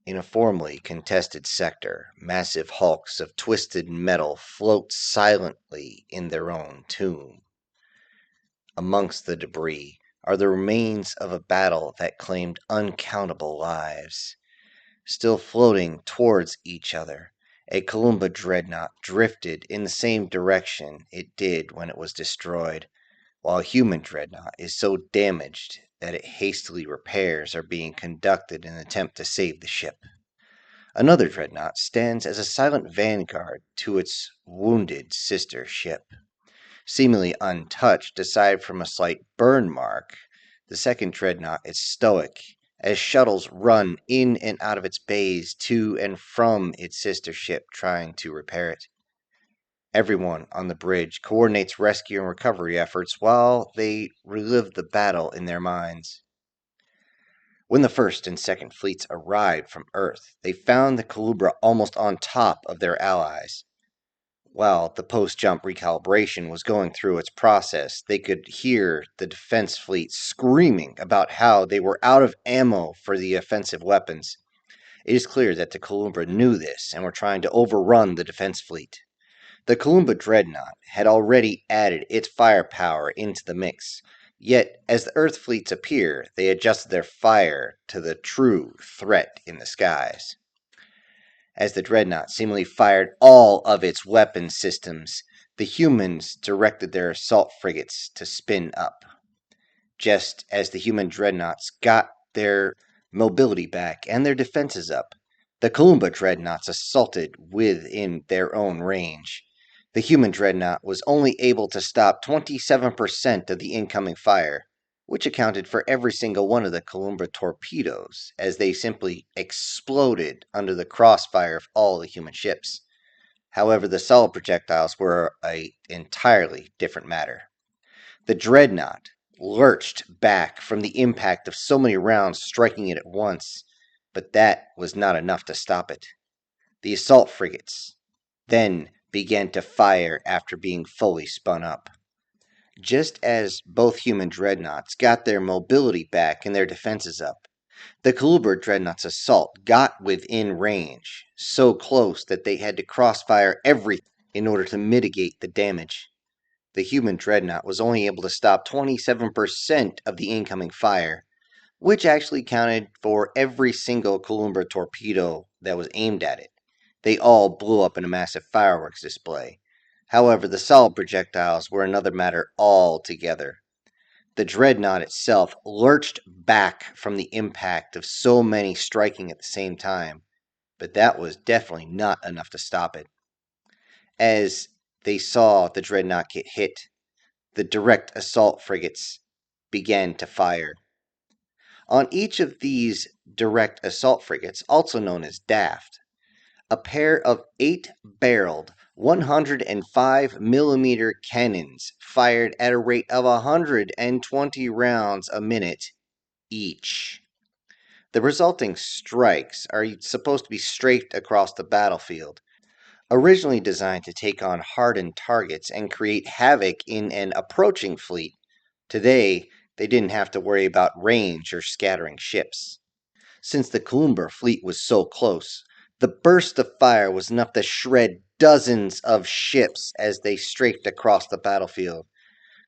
In a formerly contested sector, massive hulks of twisted metal float silently in their own tomb. Amongst the debris are the remains of a battle that claimed uncountable lives. Still floating towards each other, a Columba dreadnought drifted in the same direction it did when it was destroyed, while a human dreadnought is so damaged that hastily repairs are being conducted in an attempt to save the ship. Another dreadnought stands as a silent vanguard to its wounded sister ship. Seemingly untouched aside from a slight burn mark, the second dreadnought is stoic as shuttles run in and out of its bays to and from its sister ship trying to repair it. Everyone on the bridge coordinates rescue and recovery efforts while they relive the battle in their minds. When the first and second fleets arrived from Earth, they found the Colubra almost on top of their allies. While the post-jump recalibration was going through its process, they could hear the defense fleet screaming about how they were out of ammo for the offensive weapons. It is clear that the Columba knew this and were trying to overrun the defense fleet. The Columba dreadnought had already added its firepower into the mix, yet as the Earth fleets appear, they adjusted their fire to the true threat in the skies. As the dreadnought seemingly fired all of its weapon systems, the humans directed their assault frigates to spin up. Just as the human dreadnoughts got their mobility back and their defenses up, the Columba dreadnoughts assaulted within their own range. The human dreadnought was only able to stop 27% of the incoming fire, which accounted for every single one of the Columba torpedoes, as they simply exploded under the crossfire of all the human ships. However, the solid projectiles were an entirely different matter. The dreadnought lurched back from the impact of so many rounds striking it at once, but that was not enough to stop it. The assault frigates then began to fire after being fully spun up. Just as both human dreadnoughts got their mobility back and their defenses up, the Columba dreadnought's assault got within range, so close that they had to crossfire everything in order to mitigate the damage. The human dreadnought was only able to stop 27% of the incoming fire, which actually counted for every single Columba torpedo that was aimed at it. They all blew up in a massive fireworks display. However, the solid projectiles were another matter altogether. The dreadnought itself lurched back from the impact of so many striking at the same time, but that was definitely not enough to stop it. As they saw the dreadnought get hit, the direct assault frigates began to fire. On each of these direct assault frigates, also known as DAFT, a pair of 8-barreled 105mm cannons fired at a rate of 120 rounds a minute each. The resulting strikes are supposed to be strafed across the battlefield. Originally designed to take on hardened targets and create havoc in an approaching fleet, today they didn't have to worry about range or scattering ships. Since the Columba fleet was so close, the burst of fire was enough to shred dozens of ships as they strafed across the battlefield.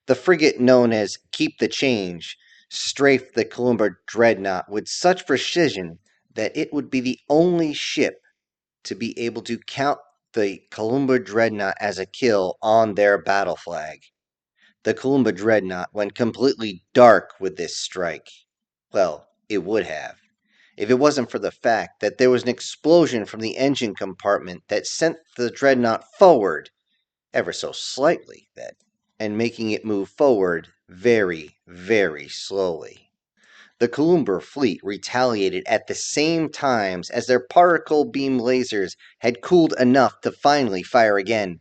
The frigate known as Keep the Change strafed the Columba dreadnought with such precision that it would be the only ship to be able to count the Columba dreadnought as a kill on their battle flag. The Columba dreadnought went completely dark with this strike. Well, it would have, if it wasn't for the fact that there was an explosion from the engine compartment that sent the dreadnought forward, ever so slightly, and making it move forward very, very slowly. The Columba fleet retaliated at the same times as their particle beam lasers had cooled enough to finally fire again.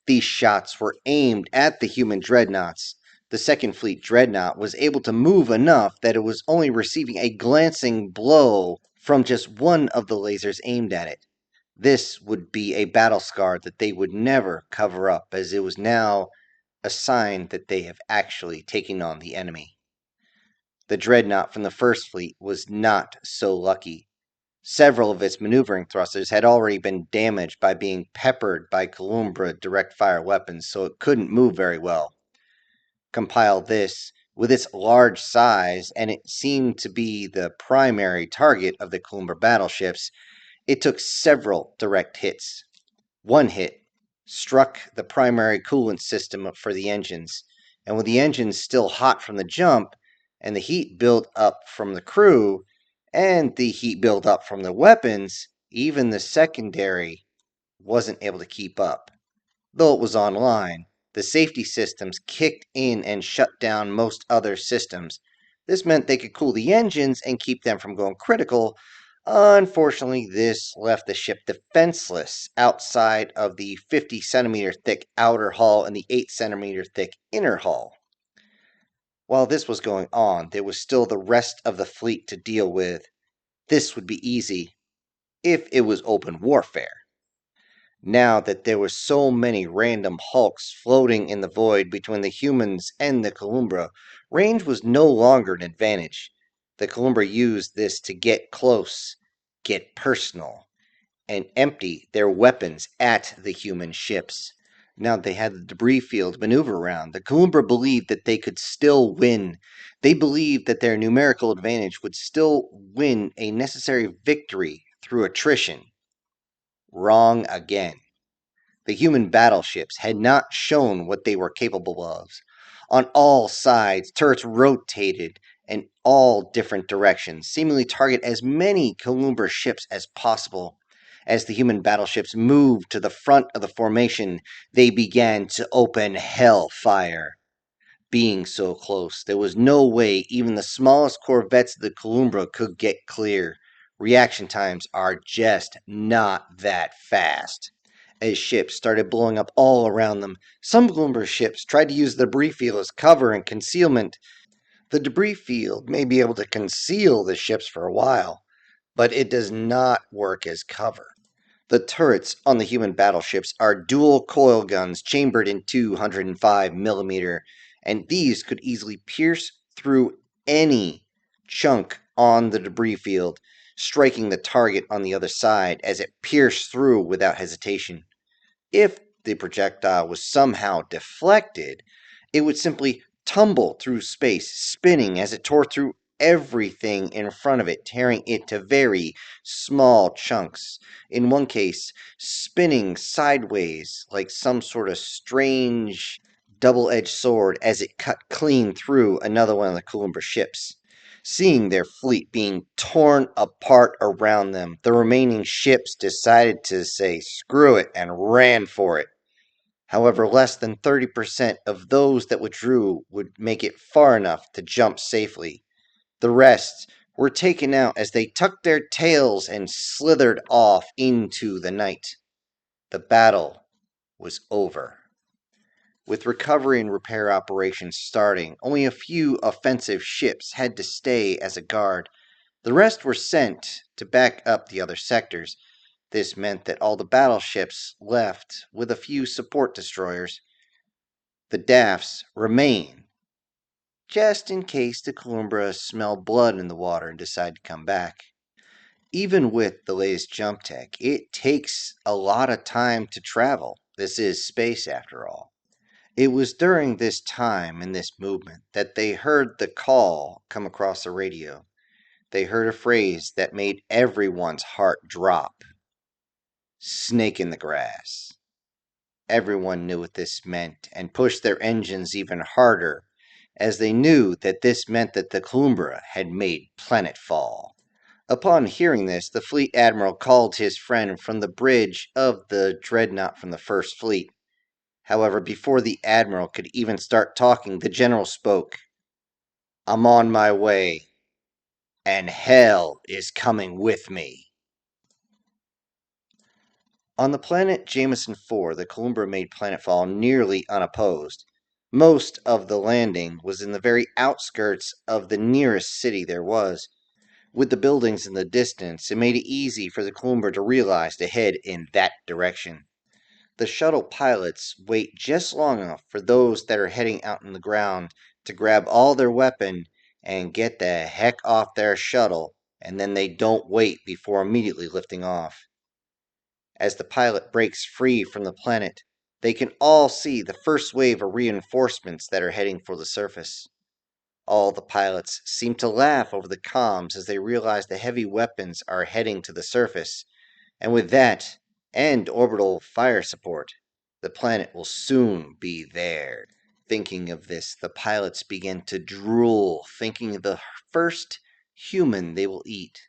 These shots were aimed at the human dreadnoughts. The Second Fleet dreadnought was able to move enough that it was only receiving a glancing blow from just one of the lasers aimed at it. This would be a battle scar that they would never cover up, as it was now a sign that they have actually taken on the enemy. The dreadnought from the First Fleet was not so lucky. Several of its maneuvering thrusters had already been damaged by being peppered by Columbra direct fire weapons, so it couldn't move very well. Compile this with its large size, and it seemed to be the primary target of the Columbra battleships. It took several direct hits. One hit struck the primary coolant system for the engines, and with the engines still hot from the jump, and the heat built up from the crew, and the heat built up from the weapons, even the secondary wasn't able to keep up. Though it was online, the safety systems kicked in and shut down most other systems. This meant they could cool the engines and keep them from going critical. Unfortunately, this left the ship defenseless outside of the 50 centimeter thick outer hull and the 8 centimeter thick inner hull. While this was going on, there was still the rest of the fleet to deal with. This would be easy if it was open warfare. Now that there were so many random hulks floating in the void between the humans and the Columbra, range was no longer an advantage. The Columbra used this to get close, get personal, and empty their weapons at the human ships. Now that they had the debris field to maneuver around, the Columbra believed that they could still win. They believed that their numerical advantage would still win a necessary victory through attrition. Wrong again. The human battleships had not shown what they were capable of. On all sides, turrets rotated in all different directions, seemingly target as many Columbra ships as possible. As the human battleships moved to the front of the formation, they began to open hellfire. Being so close, there was no way even the smallest corvettes of the Columbra could get clear. Reaction times are just not that fast. As ships started blowing up all around them, some Columbra ships tried to use the debris field as cover and concealment. The debris field may be able to conceal the ships for a while, but it does not work as cover. The turrets on the human battleships are dual coil guns chambered in 205 millimeter, and these could easily pierce through any chunk on the debris field, striking the target on the other side as it pierced through without hesitation. If the projectile was somehow deflected, it would simply tumble through space, spinning as it tore through everything in front of it, tearing it to very small chunks. In one case, spinning sideways like some sort of strange double-edged sword as it cut clean through another one of the Columbra ships. Seeing their fleet being torn apart around them, the remaining ships decided to say screw it and ran for it. However, less than 30% of those that withdrew would make it far enough to jump safely. The rest were taken out as they tucked their tails and slithered off into the night. The battle was over. With recovery and repair operations starting, only a few offensive ships had to stay as a guard. The rest were sent to back up the other sectors. This meant that all the battleships left with a few support destroyers. The Dafts remain, just in case the Columbra smell blood in the water and decide to come back. Even with the latest jump tech, it takes a lot of time to travel. This is space after all. It was during this time in this movement that they heard the call come across the radio. They heard a phrase that made everyone's heart drop. Snake in the grass. Everyone knew what this meant and pushed their engines even harder, as they knew that this meant that the Columbra had made planetfall. Upon hearing this, the fleet admiral called his friend from the bridge of the dreadnought from the First Fleet. However, before the admiral could even start talking, the general spoke. I'm on my way, and hell is coming with me. On the planet Jameson 4, the Columbra made planetfall nearly unopposed. Most of the landing was in the very outskirts of the nearest city there was. With the buildings in the distance, it made it easy for the Columbra to realize to head in that direction. The shuttle pilots wait just long enough for those that are heading out on the ground to grab all their weapon and get the heck off their shuttle and then they don't wait before immediately lifting off. As the pilot breaks free from the planet, they can all see the first wave of reinforcements that are heading for the surface. All the pilots seem to laugh over the comms as they realize the heavy weapons are heading to the surface, and with that, and orbital fire support, the planet will soon be theirs. Thinking of this, the pilots begin to drool, thinking of the first human they will eat.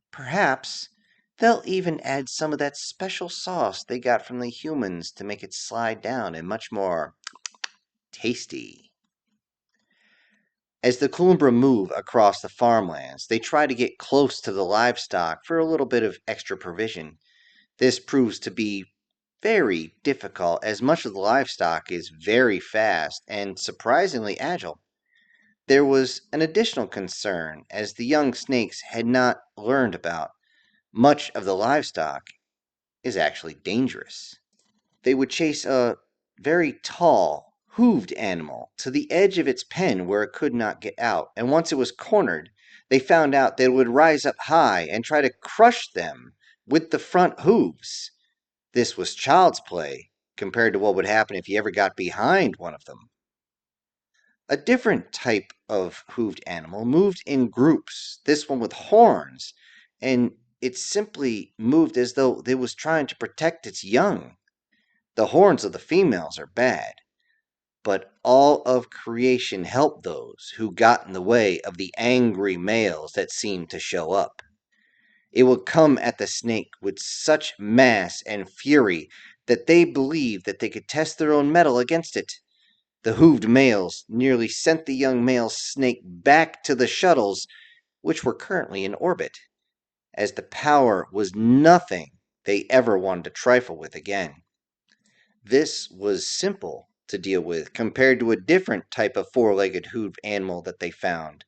Perhaps they'll even add some of that special sauce they got from the humans to make it slide down and much more tasty. As the Columbra move across the farmlands, they try to get close to the livestock for a little bit of extra provision. This proves to be very difficult, as much of the livestock is very fast and surprisingly agile. There was an additional concern, as the young snakes had not learned about. Much of the livestock is actually dangerous. They would chase a very tall, hooved animal to the edge of its pen where it could not get out, and once it was cornered, they found out that it would rise up high and try to crush them with the front hooves. This was child's play compared to what would happen if you ever got behind one of them. A different type of hooved animal moved in groups, this one with horns, and it simply moved as though it was trying to protect its young. The horns of the females are bad, but all of creation helped those who got in the way of the angry males that seemed to show up. It would come at the snake with such mass and fury that they believed that they could test their own mettle against it. The hooved males nearly sent the young male snake back to the shuttles, which were currently in orbit, as the power was nothing they ever wanted to trifle with again. This was simple to deal with compared to a different type of four-legged hooved animal that they found.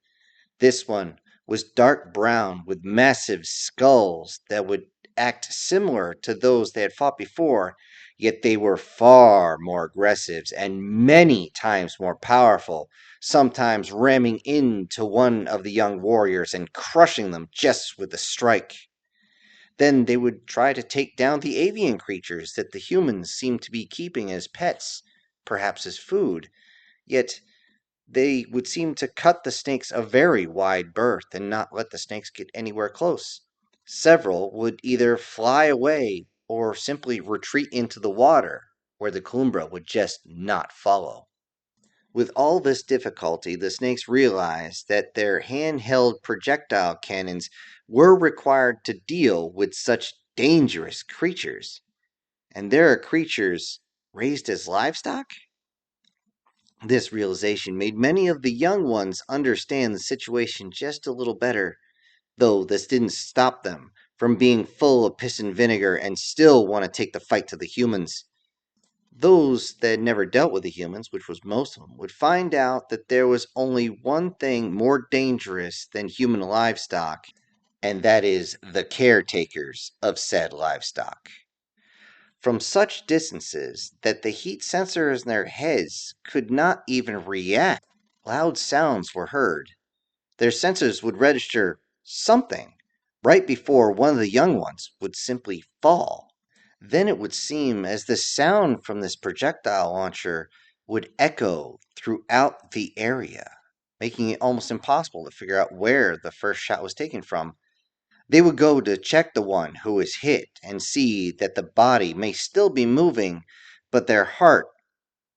This one was dark brown with massive skulls that would act similar to those they had fought before, yet they were far more aggressive and many times more powerful, sometimes ramming into one of the young warriors and crushing them just with a strike. Then they would try to take down the avian creatures that the humans seemed to be keeping as pets, perhaps as food, yet they would seem to cut the snakes a very wide berth and not let the snakes get anywhere close. Several would either fly away or simply retreat into the water, where the Columbra would just not follow. With all this difficulty, the snakes realized that their handheld projectile cannons were required to deal with such dangerous creatures. And there are creatures raised as livestock? This realization made many of the young ones understand the situation just a little better, though this didn't stop them from being full of piss and vinegar and still want to take the fight to the humans. Those that had never dealt with the humans, which was most of them, would find out that there was only one thing more dangerous than human livestock, and that is the caretakers of said livestock. From such distances that the heat sensors in their heads could not even react, loud sounds were heard. Their sensors would register something right before one of the young ones would simply fall. Then it would seem as the sound from this projectile launcher would echo throughout the area, making it almost impossible to figure out where the first shot was taken from. They would go to check the one who was hit and see that the body may still be moving, but their heart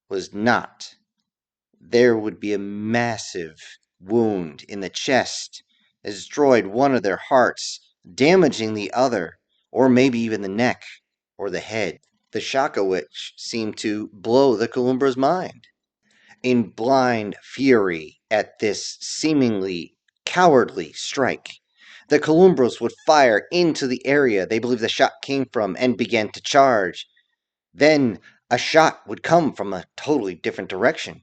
was not. There would be a massive wound in the chest that destroyed one of their hearts, damaging the other, or maybe even the neck or the head. The shock of which seemed to blow the Columbra's mind. In blind fury at this seemingly cowardly strike, the Columbros would fire into the area they believed the shot came from and began to charge. Then a shot would come from a totally different direction.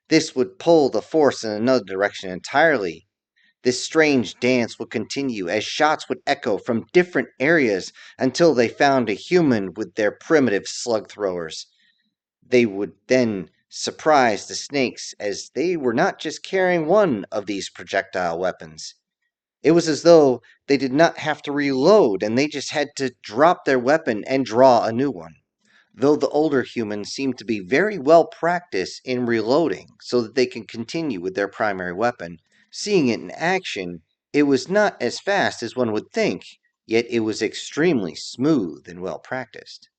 This would pull the force in another direction entirely. This strange dance would continue as shots would echo from different areas until they found a human with their primitive slug throwers. They would then surprise the snakes as they were not just carrying one of these projectile weapons. It was as though they did not have to reload and they just had to drop their weapon and draw a new one. Though the older humans seemed to be very well practiced in reloading so that they can continue with their primary weapon, seeing it in action, it was not as fast as one would think, yet it was extremely smooth and well practiced.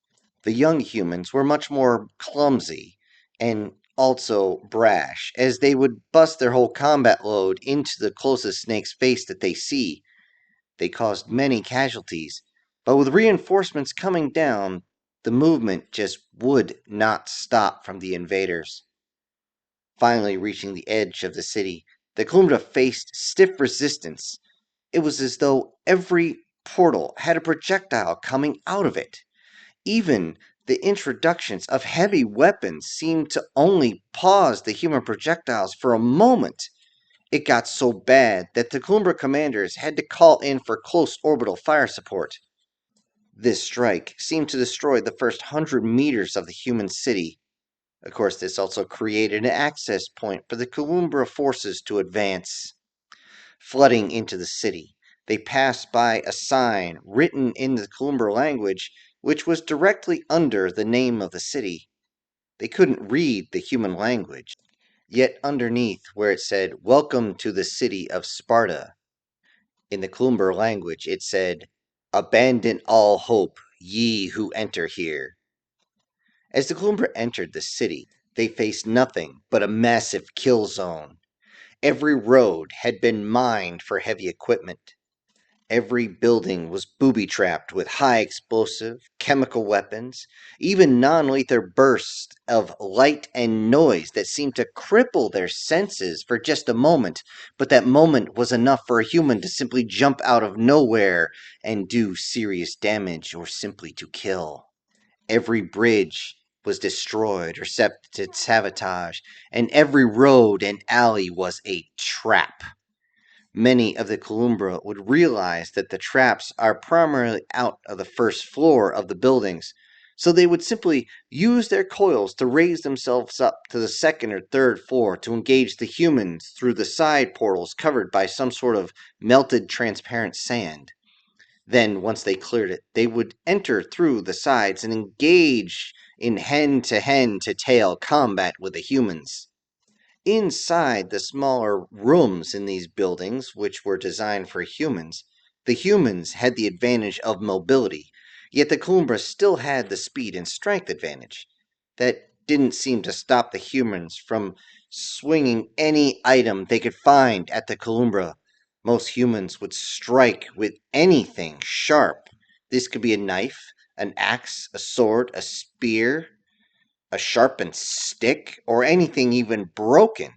The young humans were much more clumsy and also brash, as they would bust their whole combat load into the closest snake's face that they see. They caused many casualties, but with reinforcements coming down, the movement just would not stop from the invaders. Finally reaching the edge of the city, the Kumra faced stiff resistance. It was as though every portal had a projectile coming out of it. Even the introductions of heavy weapons seemed to only pause the human projectiles for a moment. It got so bad that the Kumbra commanders had to call in for close orbital fire support. This strike seemed to destroy the first 100 meters of the human city. Of course, this also created an access point for the Kumbra forces to advance. Flooding into the city, they passed by a sign written in the Kumbra language, which was directly under the name of the city. They couldn't read the human language, yet underneath where it said, "Welcome to the city of Sparta," in the Klumber language it said, "Abandon all hope, ye who enter here." As the Klumber entered the city, they faced nothing but a massive kill zone. Every road had been mined for heavy equipment. Every building was booby-trapped with high explosive, chemical weapons, even non-lethal bursts of light and noise that seemed to cripple their senses for just a moment, but that moment was enough for a human to simply jump out of nowhere and do serious damage or simply to kill. Every bridge was destroyed or sabotaged, and every road and alley was a trap. Many of the Columbra would realize that the traps are primarily out of the first floor of the buildings, so they would simply use their coils to raise themselves up to the second or third floor to engage the humans through the side portals covered by some sort of melted transparent sand. Then, once they cleared it, they would enter through the sides and engage in hand to tail combat with the humans. Inside the smaller rooms in these buildings, which were designed for humans, the humans had the advantage of mobility, yet the Kumbra still had the speed and strength advantage. That didn't seem to stop the humans from swinging any item they could find at the Kumbra. Most humans would strike with anything sharp. This could be a knife, an axe, a sword, a spear, a sharpened stick, or anything even broken.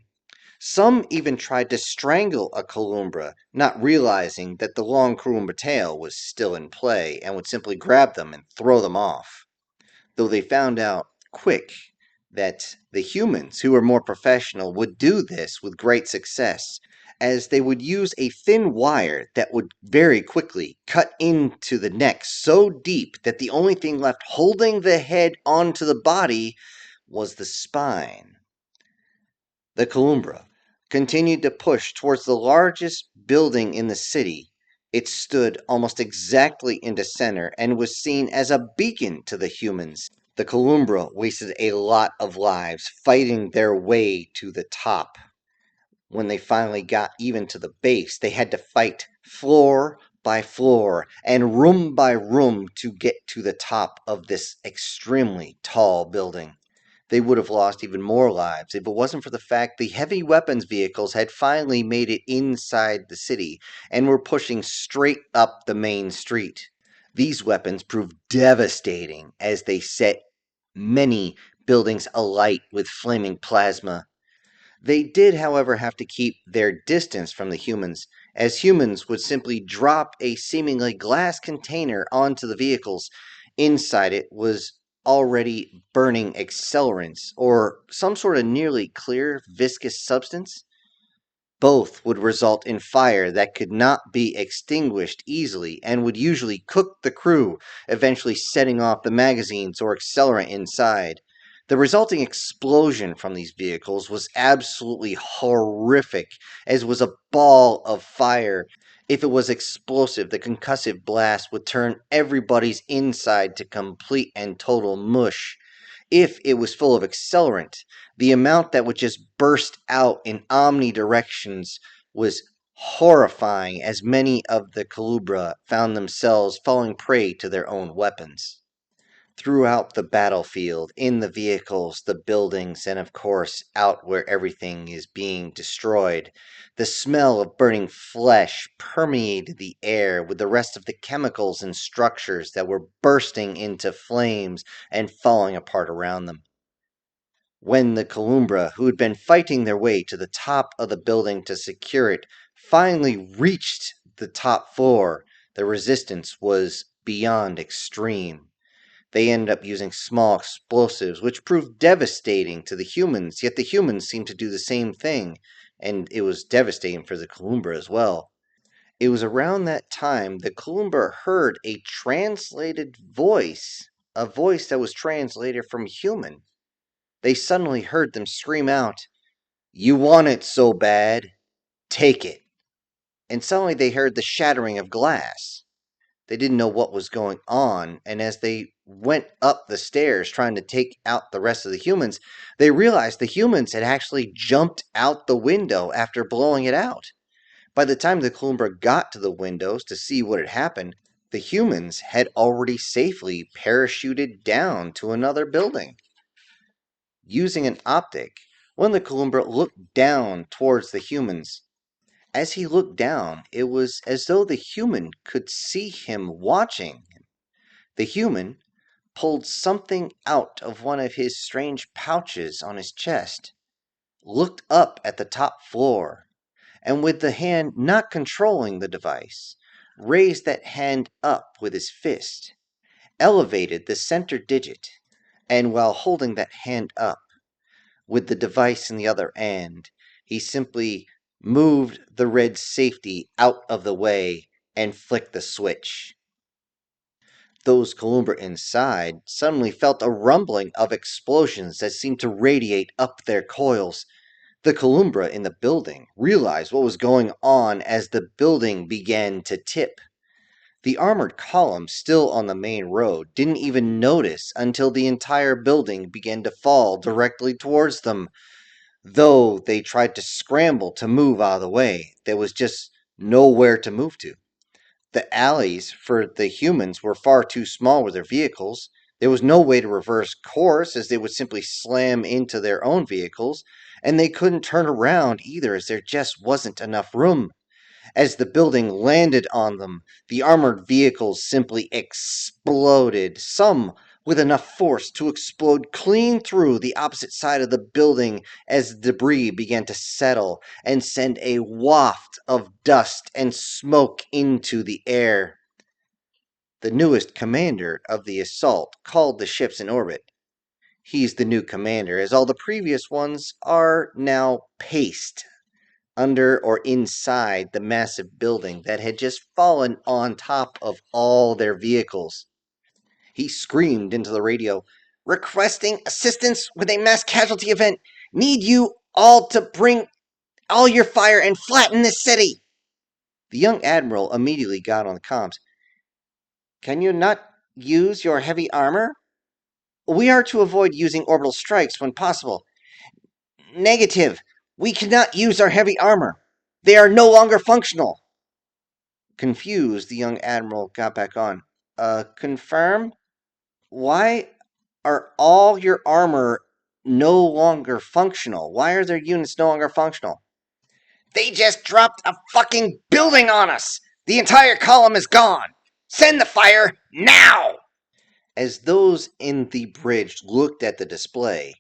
Some even tried to strangle a Columbra, not realizing that the long Columbra tail was still in play and would simply grab them and throw them off. Though they found out quick that the humans who were more professional would do this with great success, as they would use a thin wire that would very quickly cut into the neck so deep that the only thing left holding the head onto the body was the spine. The Columbra continued to push towards the largest building in the city. It stood almost exactly in the center and was seen as a beacon to the humans. The Columbra wasted a lot of lives fighting their way to the top. When they finally got even to the base, they had to fight floor by floor and room by room to get to the top of this extremely tall building. They would have lost even more lives if it wasn't for the fact the heavy weapons vehicles had finally made it inside the city and were pushing straight up the main street. These weapons proved devastating as they set many buildings alight with flaming plasma. They did, however, have to keep their distance from the humans, as humans would simply drop a seemingly glass container onto the vehicles. Inside it was already burning accelerants or some sort of nearly clear viscous substance. Both would result in fire that could not be extinguished easily and would usually cook the crew, eventually setting off the magazines or accelerant inside. The resulting explosion from these vehicles was absolutely horrific, as it was a ball of fire. If it was explosive, the concussive blast would turn everybody's inside to complete and total mush. If it was full of accelerant, the amount that would just burst out in omnidirections was horrifying, as many of the Colubra found themselves falling prey to their own weapons. Throughout the battlefield, in the vehicles, the buildings, and of course, out where everything is being destroyed, the smell of burning flesh permeated the air with the rest of the chemicals and structures that were bursting into flames and falling apart around them. When the Columbra, who had been fighting their way to the top of the building to secure it, finally reached the top floor, the resistance was beyond extreme. They ended up using small explosives, which proved devastating to the humans, yet the humans seemed to do the same thing, and it was devastating for the Columbra as well. It was around that time the Columbra heard a translated voice, a voice that was translated from human. They suddenly heard them scream out, "You want it so bad, take it." And suddenly they heard the shattering of glass. They didn't know what was going on, and as they went up the stairs trying to take out the rest of the humans, they realized the humans had actually jumped out the window after blowing it out. By the time the Columbra got to the windows to see what had happened, the humans had already safely parachuted down to another building. Using an optic, when the Columbra looked down towards the humans, as he looked down, it was as though the human could see him watching. The human pulled something out of one of his strange pouches on his chest, looked up at the top floor, and with the hand not controlling the device, raised that hand up with his fist, elevated the center digit, and while holding that hand up, with the device in the other end, he simply moved the red safety out of the way and flicked the switch. Those Columbra inside suddenly felt a rumbling of explosions that seemed to radiate up their coils. The Columbra in the building realized what was going on as the building began to tip. The armored column still on the main road didn't even notice until the entire building began to fall directly towards them. Though they tried to scramble to move out of the way, there was just nowhere to move to. The alleys for the humans were far too small with their vehicles. There was no way to reverse course, as they would simply slam into their own vehicles, and they couldn't turn around either, as there just wasn't enough room. As the building landed on them, the armored vehicles simply exploded, some with enough force to explode clean through the opposite side of the building as the debris began to settle and send a waft of dust and smoke into the air. The newest commander of the assault called the ships in orbit. He's the new commander, as all the previous ones are now paced under or inside the massive building that had just fallen on top of all their vehicles. He screamed into the radio, "Requesting assistance with a mass casualty event. Need you all to bring all your fire and flatten this city." The young admiral immediately got on the comms. "Can you not use your heavy armor? We are to avoid using orbital strikes when possible." "Negative. We cannot use our heavy armor. They are no longer functional." Confused, the young admiral got back on. Confirm? Why are all your armor no longer functional? Why are their units no longer functional? "They just dropped a fucking building on us! The entire column is gone! Send the fire now!" As those in the bridge looked at the display,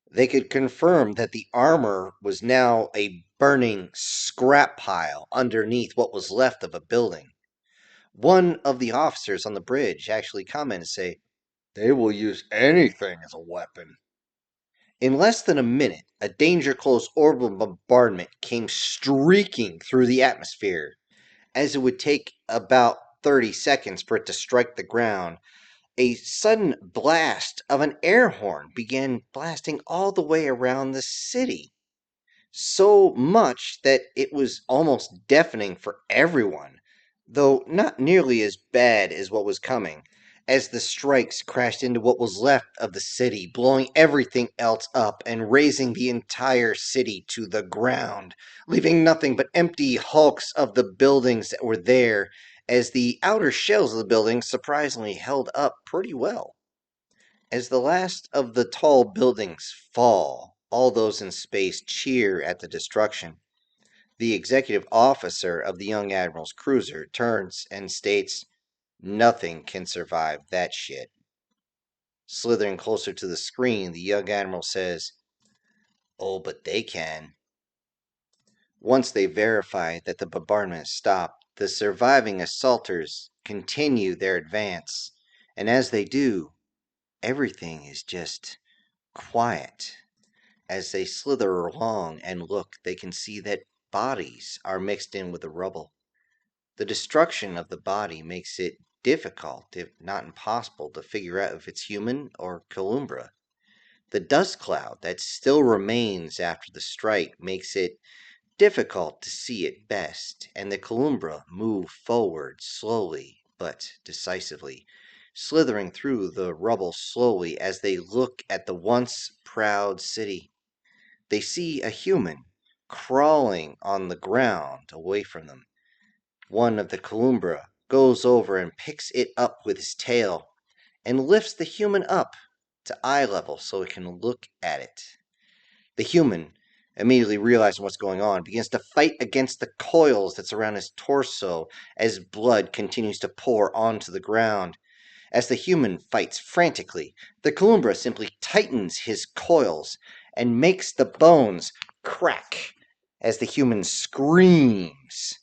they could confirm that the armor was now a burning scrap pile underneath what was left of a building. One of the officers on the bridge actually commented to say, "They will use anything as a weapon." In less than a minute, a danger-close orbital bombardment came streaking through the atmosphere. As it would take about 30 seconds for it to strike the ground, a sudden blast of an air horn began blasting all the way around the city, so much that it was almost deafening for everyone. though not nearly as bad as what was coming, as the strikes crashed into what was left of the city, blowing everything else up and razing the entire city to the ground, leaving nothing but empty hulks of the buildings that were there, as the outer shells of the buildings surprisingly held up pretty well. As the last of the tall buildings fall, all those in space cheer at the destruction. The executive officer of the young admiral's cruiser turns and states, "Nothing can survive that shit." Slithering closer to the screen, the young admiral says, "Oh, but they can." Once they verify that the bombardment has stopped, the surviving assaulters continue their advance, and as they do, everything is just quiet. As they slither along and look, they can see that bodies are mixed in with the rubble. The destruction of the body makes it difficult, if not impossible, to figure out if it's human or Columbra. The dust cloud that still remains after the strike makes it difficult to see at best, and the Columbra move forward slowly but decisively, slithering through the rubble slowly as they look at the once proud city. They see a human crawling on the ground away from them. One of the Columbra goes over and picks it up with his tail and lifts the human up to eye level so it can look at it. The human, immediately realizing what's going on, begins to fight against the coils that surround his torso as blood continues to pour onto the ground. As the human fights frantically, the Columbra simply tightens his coils and makes the bones crack as the human screams.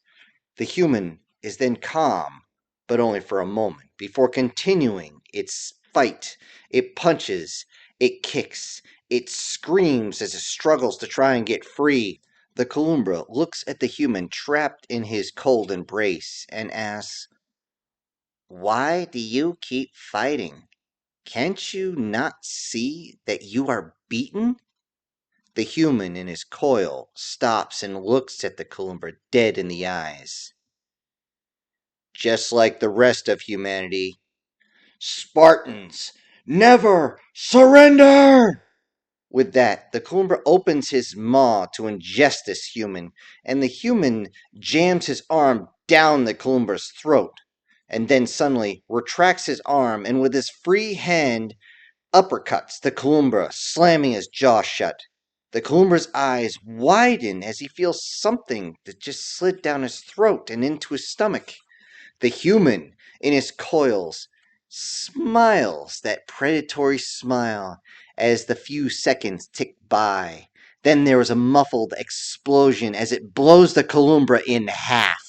The human is then calm, but only for a moment, before continuing its fight. It punches, it kicks, it screams as it struggles to try and get free. The Columbra looks at the human trapped in his cold embrace and asks, "Why do you keep fighting? Can't you not see that you are beaten?" The human in his coil stops and looks at the Columbra dead in the eyes. "Just like the rest of humanity, Spartans never surrender!" With that, the Columbra opens his maw to ingest this human, and the human jams his arm down the Columbra's throat, and then suddenly retracts his arm and with his free hand uppercuts the Columbra, slamming his jaw shut. The Columbra's eyes widen as he feels something that just slid down his throat and into his stomach. The human, in his coils, smiles that predatory smile as the few seconds tick by. Then there is a muffled explosion as it blows the Columbra in half.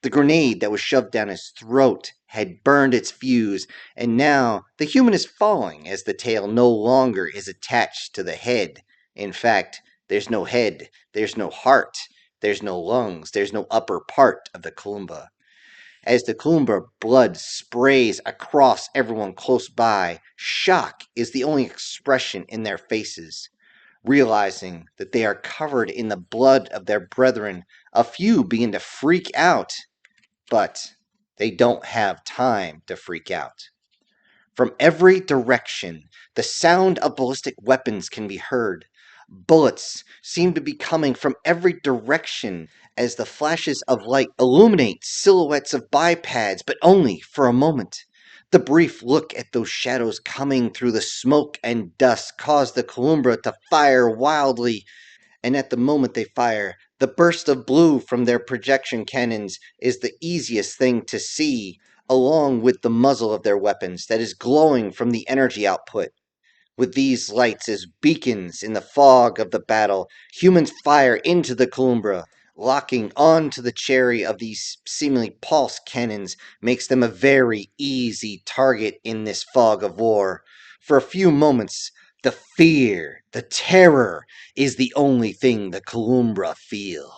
The grenade that was shoved down his throat had burned its fuse, and now the human is falling as the tail no longer is attached to the head. In fact, there's no head, there's no heart, there's no lungs, there's no upper part of the Columbra. As the Columbra blood sprays across everyone close by, shock is the only expression in their faces. Realizing that they are covered in the blood of their brethren, a few begin to freak out, but they don't have time to freak out. From every direction, the sound of ballistic weapons can be heard. Bullets seem to be coming from every direction as the flashes of light illuminate silhouettes of bipads, but only for a moment. The brief look at those shadows coming through the smoke and dust cause the Columbra to fire wildly, and at the moment they fire, the burst of blue from their projection cannons is the easiest thing to see, along with the muzzle of their weapons that is glowing from the energy output. With these lights as beacons in the fog of the battle, humans fire into the Columbra. Locking onto the cherry of these seemingly pulse cannons makes them a very easy target in this fog of war. For a few moments, the fear, the terror, is the only thing the Columbra feel.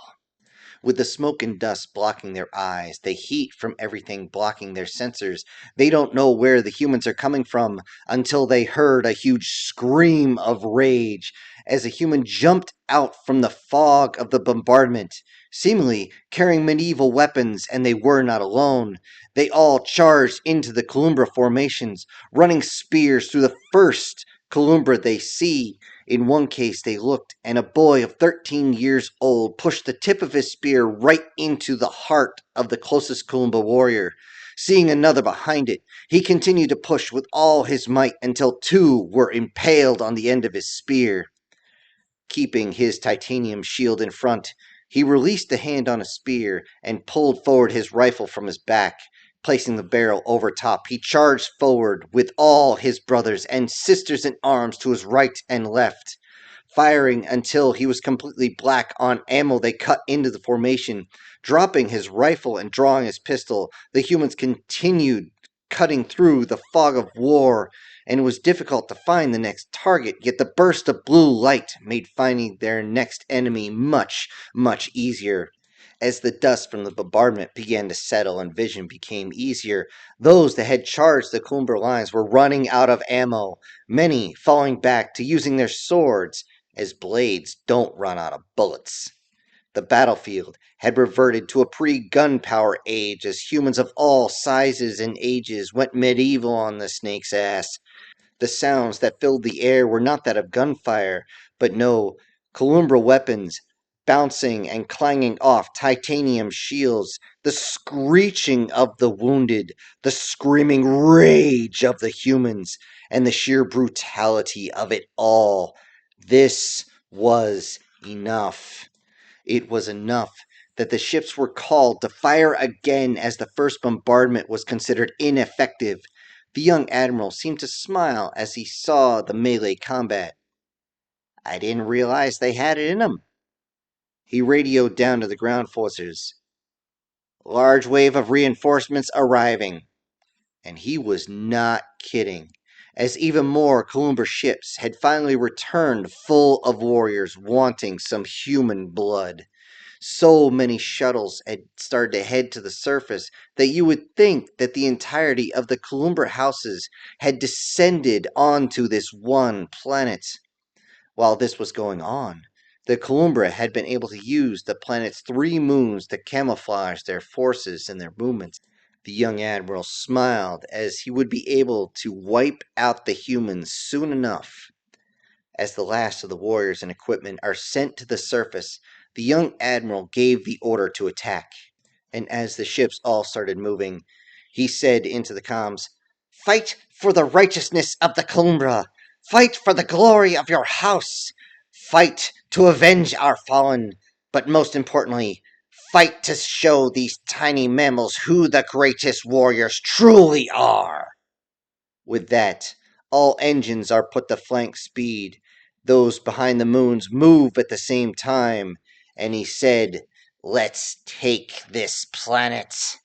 With the smoke and dust blocking their eyes, the heat from everything blocking their sensors, they don't know where the humans are coming from until they heard a huge scream of rage as a human jumped out from the fog of the bombardment. seemingly carrying medieval weapons, and they were not alone. They all charged into the Columbra formations, running spears through the first Columbra they see. In one case they looked, and a boy of 13 years old pushed the tip of his spear right into the heart of the closest Columbra warrior. Seeing another behind it, he continued to push with all his might until two were impaled on the end of his spear. Keeping his titanium shield in front, he released the hand on a spear and pulled forward his rifle from his back. Placing the barrel over top, he charged forward with all his brothers and sisters in arms to his right and left. Firing until he was completely black on ammo, they cut into the formation. Dropping his rifle and drawing his pistol, the humans continued cutting through the fog of war, and it was difficult to find the next target, yet the burst of blue light made finding their next enemy much, much easier. As the dust from the bombardment began to settle and vision became easier, those that had charged the Columbra lines were running out of ammo, many falling back to using their swords, as blades don't run out of bullets. The battlefield had reverted to a pre-gunpowder age as humans of all sizes and ages went medieval on the snake's ass. The sounds that filled the air were not that of gunfire, but no, Columbra weapons bouncing and clanging off titanium shields, the screeching of the wounded, the screaming rage of the humans, and the sheer brutality of it all. This was enough. It was enough that the ships were called to fire again as the first bombardment was considered ineffective. The young admiral seemed to smile as he saw the melee combat. "I didn't realize they had it in them." He radioed down to the ground forces. "Large wave of reinforcements arriving." And he was not kidding, as even more Columbra ships had finally returned full of warriors wanting some human blood. So many shuttles had started to head to the surface that you would think that the entirety of the Columbra houses had descended onto this one planet. While this was going on, the Columbra had been able to use the planet's 3 moons to camouflage their forces and their movements. The young admiral smiled as he would be able to wipe out the humans soon enough. As the last of the warriors and equipment are sent to the surface, the young admiral gave the order to attack. And as the ships all started moving, he said into the comms, "Fight for the righteousness of the Columbra! Fight for the glory of your house! Fight to avenge our fallen! But most importantly, fight to show these tiny mammals who the greatest warriors truly are!" With that, all engines are put to flank speed. Those behind the moons move at the same time. And he said, "Let's take this planet."